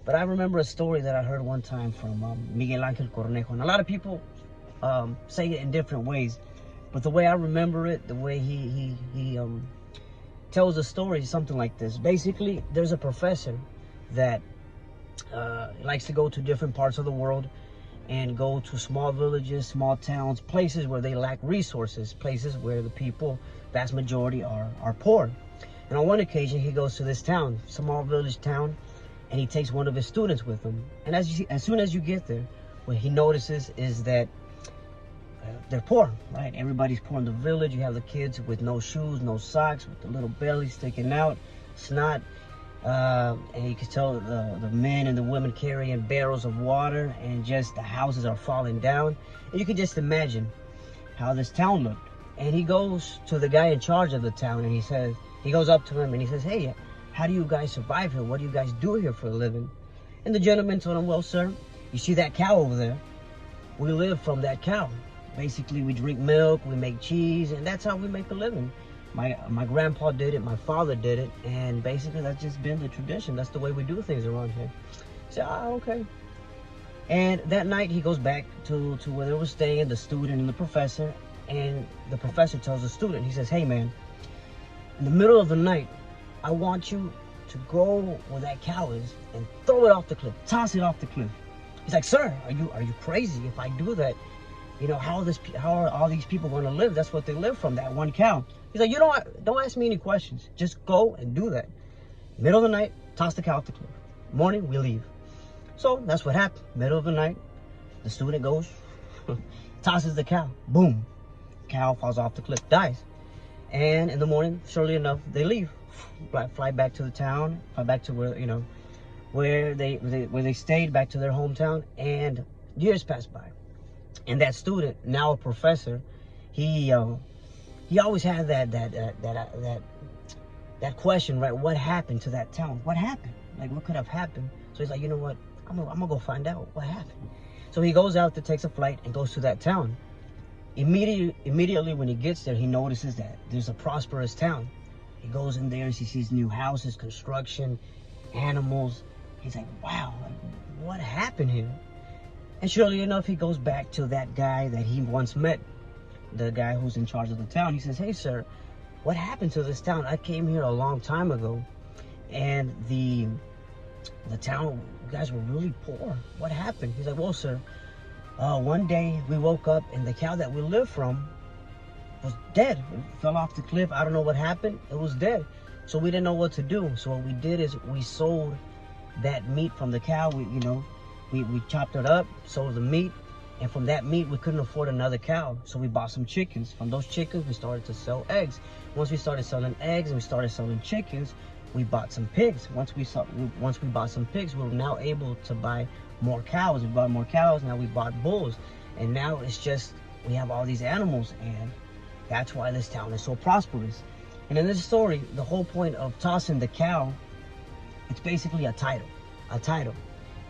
But I remember a story that I heard one time from Miguel Angel Cornejo. And a lot of people say it in different ways. But the way I remember it, the way he tells the story is something like this. Basically, there's a professor that likes to go to different parts of the world and go to small villages, small towns, places where they lack resources, places where the people, vast majority, are poor. And on one occasion, he goes to this town, small village town, and he takes one of his students with him. And as soon as you get there, what he notices is that they're poor, right? Everybody's poor in the village. You have the kids with no shoes, no socks, with the little belly sticking out, snot. And you can tell the men and the women carrying barrels of water, and just the houses are falling down. And you can just imagine how this town looked. And he goes to the guy in charge of the town, and he goes up to him and he says, "Hey, how do you guys survive here? What do you guys do here for a living?" And the gentleman told him, "Well, sir, you see that cow over there? We live from that cow. Basically, we drink milk, we make cheese, and that's how we make a living. My grandpa did it, my father did it, and basically that's just been the tradition. That's the way we do things around here." He said, okay. And that night he goes back to where they were staying, the student and the professor, and the professor tells the student, he says, "Hey man, in the middle of the night, I want you to go where that cow is and throw it off the cliff, toss it off the cliff." He's like, "Sir, are you crazy? If I do that, you know, how are all these people going to live? That's what they live from, that one cow." He's like, "You don't ask me any questions. Just go and do that. Middle of the night, toss the cow off the cliff. Morning, we leave." So that's what happened. Middle of the night, the student goes, tosses the cow. Boom. Cow falls off the cliff, dies. And in the morning, surely enough, they leave. Fly back to the town, fly back to where they stayed, back to their hometown, and years pass by. And that student, now a professor, he always had that question, right? What happened to that town? What happened? Like, what could have happened? So he's like, "You know what? I'm gonna go find out what happened." So he goes out, takes a flight, and goes to that town. Immediately when he gets there, he notices that there's a prosperous town. He goes in there and he sees new houses, construction, animals. He's like, "Wow, like, what happened here?" And surely enough, he goes back to that guy that he once met, the guy who's in charge of the town. He says, "Hey, sir, what happened to this town? I came here a long time ago, and the town, you guys were really poor. What happened?" He's like, "Well, sir, one day we woke up and the cow that we lived from was dead. It fell off the cliff. I don't know what happened. It was dead. So we didn't know what to do. So what we did is we sold that meat from the cow. We chopped it up, sold the meat, and from that meat we couldn't afford another cow. So we bought some chickens. From those chickens we started to sell eggs. Once we started selling eggs and we started selling chickens, we bought some pigs. Once we bought some pigs, we were now able to buy more cows. We bought more cows. Now we bought bulls, and now it's just we have all these animals, and that's why this town is so prosperous." And in this story, the whole point of tossing the cow, it's basically a title.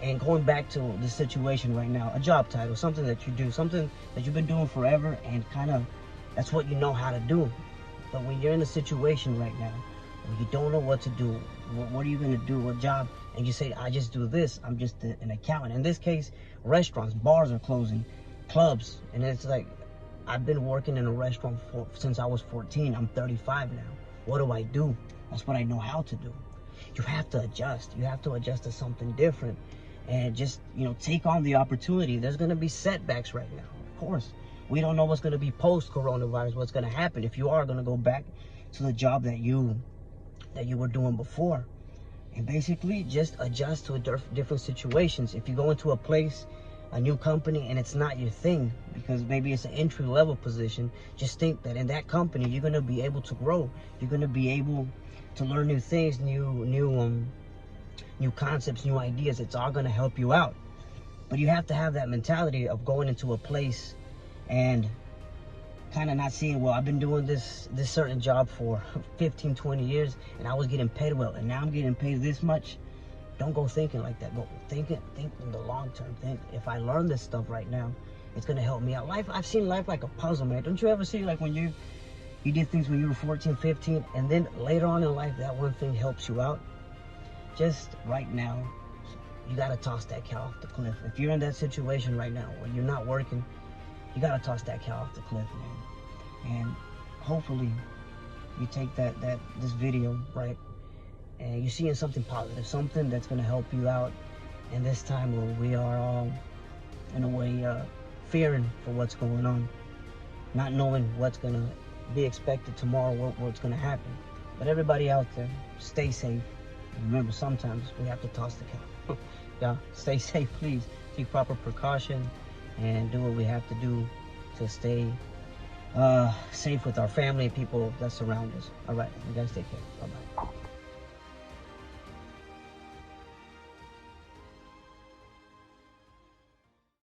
And going back to the situation right now, a job title, something that you do, something that you've been doing forever, and kind of that's what you know how to do. But when you're in a situation right now where you don't know what to do, what are you going to do, what job, and you say, "I just do this, I'm just an accountant." In this case, restaurants, bars are closing, clubs, and it's like, I've been working in a restaurant since I was 14. I'm 35 now. What do I do? That's what I know how to do. You have to adjust. You have to adjust to something different. And just, take on the opportunity. There's going to be setbacks right now. Of course. We don't know what's going to be post-coronavirus, what's going to happen. If you are going to go back to the job that you were doing before. And basically just adjust to different situations. If you go into a place, a new company, and it's not your thing, because maybe it's an entry-level position, just think that in that company, you're going to be able to grow. You're going to be able to learn new things, new concepts, new ideas. It's all going to help you out. But you have to have that mentality of going into a place and kind of not seeing, well, I've been doing this certain job for 15, 20 years, and I was getting paid well, and now I'm getting paid this much. Don't go thinking like that. Go think in the long term. Think, if I learn this stuff right now, it's going to help me out. I've seen life like a puzzle, man. Don't you ever see, like, when you did things when you were 14, 15, and then later on in life, that one thing helps you out? Just right now, you gotta toss that cow off the cliff. If you're in that situation right now where you're not working, you gotta toss that cow off the cliff, man. And hopefully you take this video, right, and you're seeing something positive, something that's gonna help you out in this time where we are all, in a way, fearing for what's going on, not knowing what's gonna be expected tomorrow, what's gonna happen. But everybody out there, stay safe. And remember, sometimes we have to toss the cow. Yeah, stay safe, please. Take proper precaution and do what we have to do to stay safe with our family and people that surround us. All right, you guys take care. Bye-bye.